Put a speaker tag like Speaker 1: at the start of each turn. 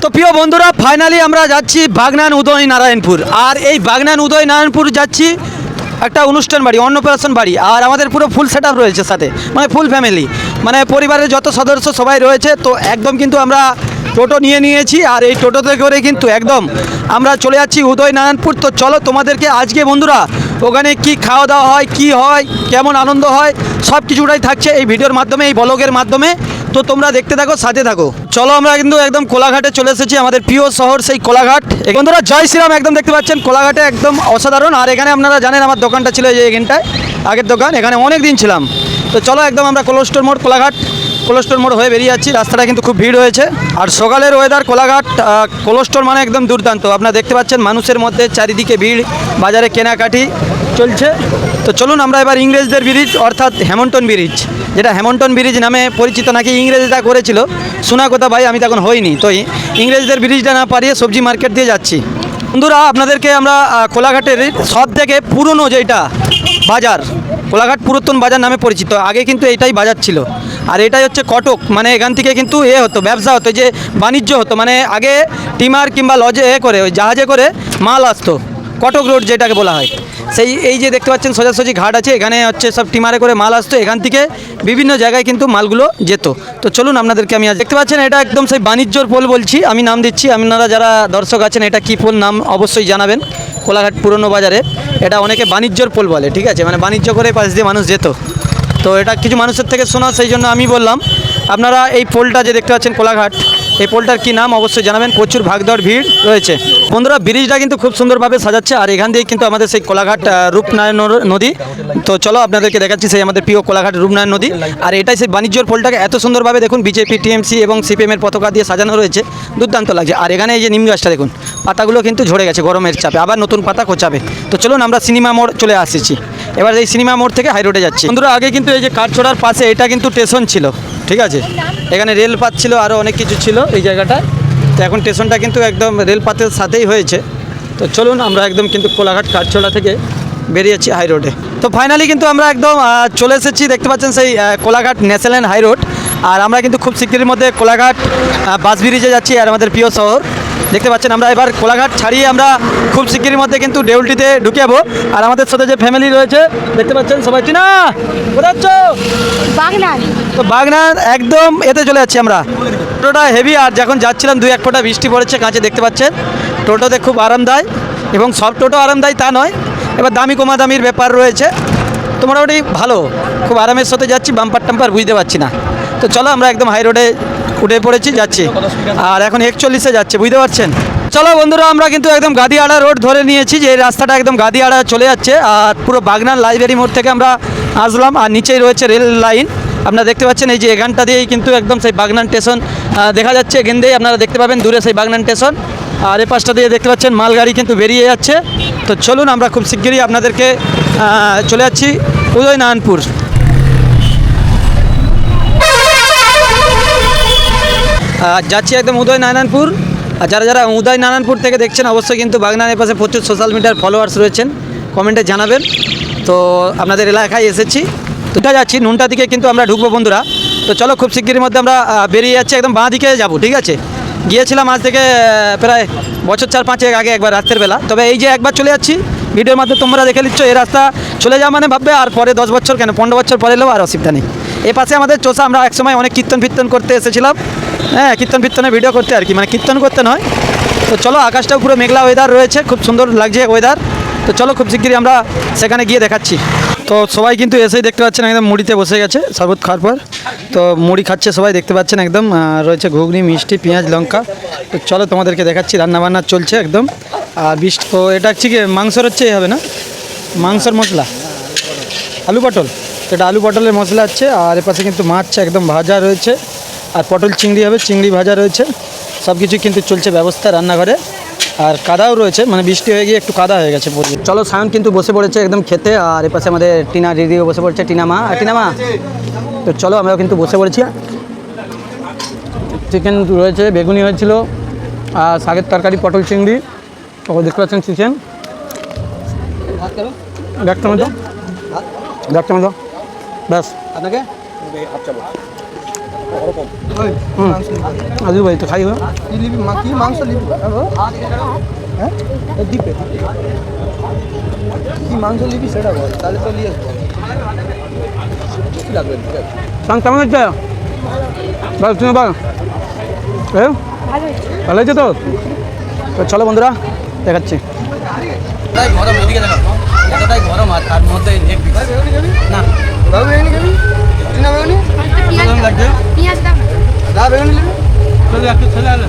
Speaker 1: তো প্রিয় বন্ধুরা, ফাইনালি আমরা যাচ্ছি বাগনান উদয় নারায়ণপুর। আর এই বাগনান উদয় নারায়ণপুর যাচ্ছি একটা অনুষ্ঠান বাড়ি, অন্নপ্রাশন বাড়ি। আর আমাদের পুরো ফুল সেট আপ রয়েছে সাথে, মানে ফুল ফ্যামিলি, মানে পরিবারের যত সদস্য সবাই রয়েছে। তো একদম কিন্তু আমরা টোটো নিয়ে নিয়েছি, আর এই টোটোতে করে কিন্তু একদম আমরা চলে যাচ্ছি উদয় নারায়ণপুর। তো চলো তোমাদেরকে আজকে বন্ধুরা ওখানে কি খাওয়া দাওয়া হয়, কি হয়, কেমন আনন্দ হয়, সব কিছুটাই থাকছে এই ভিডিওর মাধ্যমে, এই ব্লগের মাধ্যমে। তো তোমরা দেখতে থাকো, সাথে থাকো। চলো আমরা কিন্তু একদম কোলাঘাটে চলে এসেছি, আমাদের প্রিয় শহর সেই কোলাঘাট। বন্ধুরা জয় শ্রীরাম, একদম দেখতে পাচ্ছেন কোলাঘাটে একদম অসাধারণ। আর এখানে আপনারা জানেন আমার দোকানটা ছিল এই এখানটায়, আগের দোকান, এখানে অনেক দিন ছিলাম। তো চলো একদম আমরা কোলেস্টোর মোড়, কোলাঘাট কোলেস্টোর মোড় হয়ে বেরিয়ে যাচ্ছি। রাস্তাটা কিন্তু খুব ভিড় হয়েছে। আর সকালের ওয়েদার কোলাঘাট কোলেস্টোর মানে একদম দুর্দান্ত। আপনারা দেখতে পাচ্ছেন মানুষের মধ্যে চারিদিকে ভিড়, বাজারে কেনাকাটি চলছে। তো চলুন আমরা এবার ইংরেজদের ব্রিজ অর্থাৎ হ্যামিল্টন ব্রিজ, যেটা হ্যামিল্টন ব্রিজ নামে পরিচিত, নাকি ইংরেজরা করেছিল শোনা কথা ভাই, আমি তখন হইনি। তো ইংরেজদের ব্রিজটা না পারিয়ে সবজি মার্কেট দিয়ে যাচ্ছি। বন্ধুরা আপনাদেরকে আমরা কোলাঘাটের সব থেকে পুরনো যেটা বাজার, কোলাঘাট পুরাতন বাজার নামে পরিচিত, আগে কিন্তু এইটাই বাজার ছিল। আর এটাই হচ্ছে কটক, মানে এখান থেকে কিন্তু হতো ব্যবসা হতো, যে বাণিজ্য হতো, মানে আগে টিমার কিংবা লজে করে ওই জাহাজে করে মাল আসতো। কটক রোড যেটাকে বলা হয়, সেই এই যে দেখতে পাচ্ছেন সোজাসুজি ঘাট আছে, এখানে হচ্ছে সব টিমারে করে মাল আসতো, এখান থেকে বিভিন্ন জায়গায় কিন্তু মালগুলো যেত। তো চলুন আপনাদেরকে আমি আজ দেখতে পাচ্ছেন এটা একদম সেই বাণিজ্যর পোল বলছি, আমি নাম দিচ্ছি, আপনারা যারা দর্শক আছেন এটা কী পোল নাম অবশ্যই জানাবেন। কোলাঘাট পুরনো বাজারে এটা অনেকে বাণিজ্যর পোল বলে, ঠিক আছে, মানে বাণিজ্য করে পাশ দিয়ে মানুষ যেত। তো এটা কিছু মানুষের থেকে শোনা, সেই জন্য আমি বললাম। আপনারা এই পোলটা যে দেখতে পাচ্ছেন কোলাঘাট, এই পোলটার কী নাম অবশ্যই জানাবেন। প্রচুর ভাগদৌড় ভিড় রয়েছে। বন্ধুরা ব্রিজটা কিন্তু খুব সুন্দরভাবে সাজাচ্ছে, আর এখান দিয়ে কিন্তু আমাদের সেই কোলাঘাট রূপনারায়ণ নদী। তো চলো আপনাদেরকে দেখাচ্ছি সেই আমাদের প্রিয় কোলাঘাট রূপনারায়ণ নদী। আর এটাই সেই বাণিজ্যর পোলটাকে এত সুন্দরভাবে দেখুন, বিজেপি, টিএমসি এবং সিপিএমের পতাকা দিয়ে সাজানো রয়েছে, দুর্দান্ত লাগছে। আর এখানে এই যে নিম গাছটা দেখুন, পাতাগুলো কিন্তু ঝরে গেছে গরমের চাপে, আবার নতুন পাতা কোচাবে। তো চলুন আমরা সিনেমা মোড় চলে আসছি, এবার এই সিনেমা মোড় থেকে হাই রোডে যাচ্ছি। বন্ধুরা আগে কিন্তু এই যে কাঠছড়ার পাশে এটা কিন্তু স্টেশন ছিল, ঠিক আছে, এখানে রেলপাত ছিল, আরও অনেক কিছু ছিল এই জায়গাটায়। তো এখন স্টেশনটা কিন্তু একদম রেলপাতের সাথেই হয়েছে। তো চলুন আমরা একদম কিন্তু কোলাঘাট কাঠছড়া থেকে বেরিয়েছি হাই রোডে। তো ফাইনালি কিন্তু আমরা একদম চলে এসেছি, দেখতে পাচ্ছেন সেই কোলাঘাট ন্যাশনাল হাই রোড। আর আমরা কিন্তু খুব শীঘ্রই মধ্যে কোলাঘাট বাস ব্রিজে যাচ্ছি, আর আমাদের প্রিয় শহর দেখতে পাচ্ছেন। আমরা এবার কোলাঘাট ছাড়িয়ে আমরা খুব শীঘ্রই মধ্যে কিন্তু দেউলটিতে ঢুকে যাবো। আর আমাদের সাথে যে ফ্যামিলি রয়েছে দেখতে পাচ্ছেন সবাই, চিনা কোথায় যাচ্ছ? বাগনান। তো বাগনান একদম এতে চলে যাচ্ছি আমরা। টোটোটা হেভি, আর যখন যাচ্ছিলাম 2-1 ফোঁটা বৃষ্টি পড়েছে কাঁচে, দেখতে পাচ্ছেন। টোটোতে খুব আরামদায়ক, এবং সব টোটো আরামদায়ী তা নয়, এবার দামি কমা দামির ব্যাপার রয়েছে। তো মোটামুটি ভালো, খুব আরামের সাথে যাচ্ছি, বাম্পার টাম্পার বুঝতে পারছি না। তো চলো আমরা একদম হাই রোডে উঠে পড়েছি, যাচ্ছি। আর এখন 41-এ যাচ্ছে, বুঝতে পারছেন। চলো বন্ধুরা আমরা কিন্তু একদম গাদিয়াড়া রোড ধরে নিয়েছি, যে রাস্তাটা একদম গাদিয়াড়া চলে যাচ্ছে। আর পুরো বাগনান লাইব্রেরি মোড় থেকে আমরা আসলাম, আর নিচেই রয়েছে রেল লাইন। আপনারা দেখতে পাচ্ছেন এই যে এখানটা দিয়েই কিন্তু একদম সেই বাগনান স্টেশন দেখা যাচ্ছে, এখান দিয়েই আপনারা দেখতে পাবেন দূরে সেই বাগনান স্টেশন। আর এই পাশটা দিয়ে দেখতে পাচ্ছেন মালগাড়ি কিন্তু বেরিয়ে যাচ্ছে। তো চলুন আমরা খুব শিগগিরই আপনাদেরকে চলে যাচ্ছি উদয় নারায়ণপুর। যাচ্ছি একদম উদয় নারায়ণপুর। আর যারা যারা উদয় নারায়ণপুর থেকে দেখছেন অবশ্যই কিন্তু বাগনানের পাশে প্রচুর সোশ্যাল মিডিয়ার ফলোয়ার্স রয়েছেন, কমেন্টে জানাবেন। তো আপনাদের এলাকায় এসেছি, তো যাচ্ছি নুনটা দিকে কিন্তু আমরা ঢুকবো বন্ধুরা। তো চলো খুব শিগগিরের মধ্যে আমরা বেরিয়ে যাচ্ছি, একদম বাঁ দিকে যাবো, ঠিক আছে। গিয়েছিলাম আজ থেকে প্রায় বছর 4-5 আগে একবার রাতের বেলা, তবে এই যে একবার চলে যাচ্ছি, ভিডিওর মধ্যে তোমরা দেখে নিচ্ছ। এই রাস্তা চলে যাওয়া মানে ভাববে আর পরে 10 বছর কেন 15 বছর পরে এলেও আর অসুবিধা নেই। এ পাশে আমাদের চোষা, আমরা একসময় অনেক কীর্তন করতে এসেছিলাম, হ্যাঁ কীর্তনের ভিডিও করতে আর কি, মানে কীর্তন করতে নয়। তো চলো আকাশটাও পুরো মেঘলা ওয়েদার রয়েছে, খুব সুন্দর লাগছে ওয়েদার। তো চলো খুব শিগগিরই আমরা সেখানে গিয়ে দেখাচ্ছি। তো সবাই কিন্তু এসেই দেখতে পাচ্ছেন একদম মুড়িতে বসে গেছে শরবত খাওয়ার পর। তো মুড়ি খাচ্ছে সবাই, দেখতে পাচ্ছেন একদম রয়েছে ঘুগনি, মিষ্টি, পেঁয়াজ, লঙ্কা। তো চলো তোমাদেরকে দেখাচ্ছি, রান্নাবান্না চলছে একদম। আর বৃষ্টি তো এটা হচ্ছে কি মাংসর হচ্ছে, এই হবে না মাংসর মশলা, আলু পটল, এটা আলু পটলের মশলা হচ্ছে। আর এপাশে কিন্তু মাছ একদম ভাজা রয়েছে, আর পটল চিংড়ি হবে, চিংড়ি ভাজা রয়েছে, সব কিছু কিন্তু চলছে ব্যবস্থা রান্নাঘরে। আর কাদাও রয়েছে, মানে বৃষ্টি হয়ে গিয়ে একটু কাদা হয়ে গেছে পুরো। চলো সায়ন কিন্তু বসে পড়েছে একদম খেতে। আর এপাশে আমাদের টিনা দিদিও বসে পড়েছে, টিনা মা। তো চলো আমরাও কিন্তু বসে পড়েছি। চিকেন রয়েছে, বেগুনি হয়েছিল, আর শাকের তরকারি, পটল চিংড়ি, তো দেখতে পাচ্ছেন চিকেন। দেখতে মতো ব্যাস আপনাকে আজু ভাই তো খাইব
Speaker 2: কি নিবি কি মাংস নিবি হ্যাঁ দিবে কি মাংস নিবি সেটা বল তাহলে তো নিয়ে আসবো কি লাগবে
Speaker 1: কেমন হচ্ছে বল তুমি বল ভালো হয়েছে তো চলো বন্ধুরা দেখাচ্ছি
Speaker 2: তাই গরম এদিকে দেখো এতটাই গরম আর তার মধ্যে না বাবু বেগুনি খাবি না বেগুনি
Speaker 1: লাগছে
Speaker 2: পেঁয়াজ দাও না বেগুনি নেবে
Speaker 1: চলে একটু ছেলে আলো